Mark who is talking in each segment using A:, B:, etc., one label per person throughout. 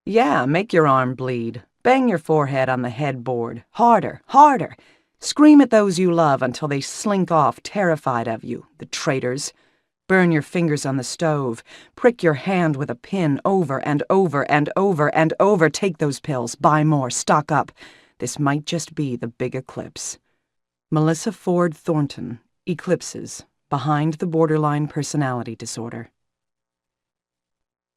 A: Yeah, make your arm bleed. Bang your forehead on the headboard. Harder, harder. Scream at those you love until they slink off terrified of you, the traitors. Burn your fingers on the stove. Prick your hand with a pin over and over and over and over. Take those pills. Buy more. Stock up. This might just be the big eclipse. Melissa Ford Thornton, Eclipses, Behind the Borderline Personality Disorder.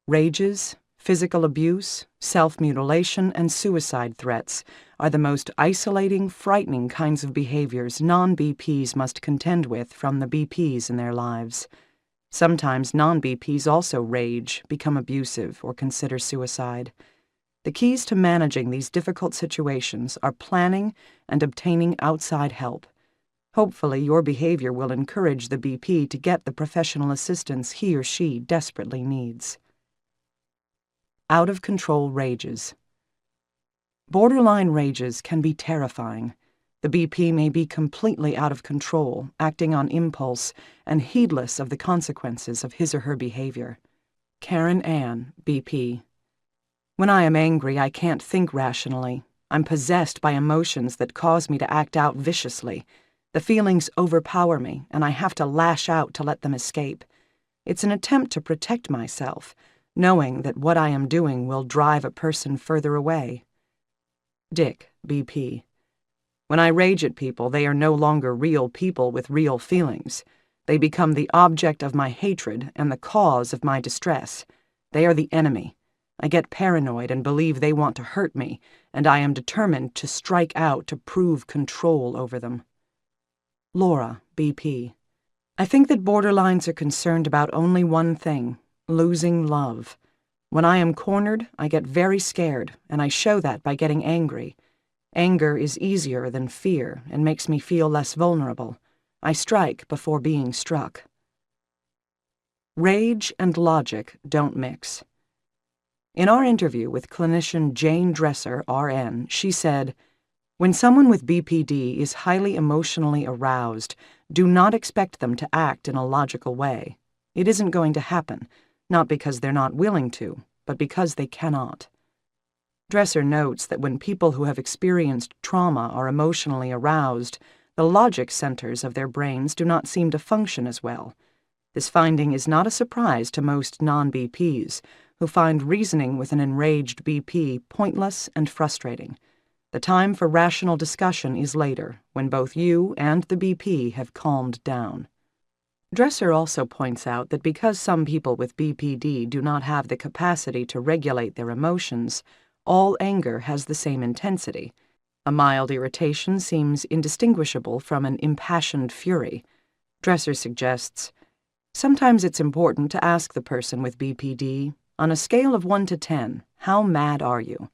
A: Rages, physical abuse, self-mutilation, and suicide threats are the most isolating, frightening kinds of behaviors non-BPs must contend with from the BPs in their lives. Sometimes non-BPs also rage, become abusive, or consider suicide. The keys to managing these difficult situations are planning and obtaining outside help. Hopefully, your behavior will encourage the BP to get the professional assistance he or she desperately needs. Out-of-control rages. Borderline rages can be terrifying. The BP may be completely out of control, acting on impulse, and heedless of the consequences of his or her behavior. Karen Ann, BP. When I am angry, I can't think rationally. I'm possessed by emotions that cause me to act out viciously. The feelings overpower me, and I have to lash out to let them escape. It's an attempt to protect myself, knowing that what I am doing will drive a person further away. Dick, BP. When I rage at people, they are no longer real people with real feelings. They become the object of my hatred and the cause of my distress. They are the enemy. I get paranoid and believe they want to hurt me, and I am determined to strike out to prove control over them. Laura, BP. I think that borderlines are concerned about only one thing: losing love. When I am cornered, I get very scared, and I show that by getting angry. Anger is easier than fear and makes me feel less vulnerable. I strike before being struck. Rage and logic don't mix. In our interview with clinician Jane Dresser, RN, she said, "When someone with BPD is highly emotionally aroused, do not expect them to act in a logical way. It isn't going to happen, not because they're not willing to, but because they cannot." Dresser notes that when people who have experienced trauma are emotionally aroused, the logic centers of their brains do not seem to function as well. This finding is not a surprise to most non-BPs, who find reasoning with an enraged BP pointless and frustrating. The time for rational discussion is later, when both you and the BP have calmed down. Dresser also points out that because some people with BPD do not have the capacity to regulate their emotions, all anger has the same intensity. A mild irritation seems indistinguishable from an impassioned fury. Dresser suggests, sometimes it's important to ask the person with BPD, on a scale of 1 to 10, how mad are you?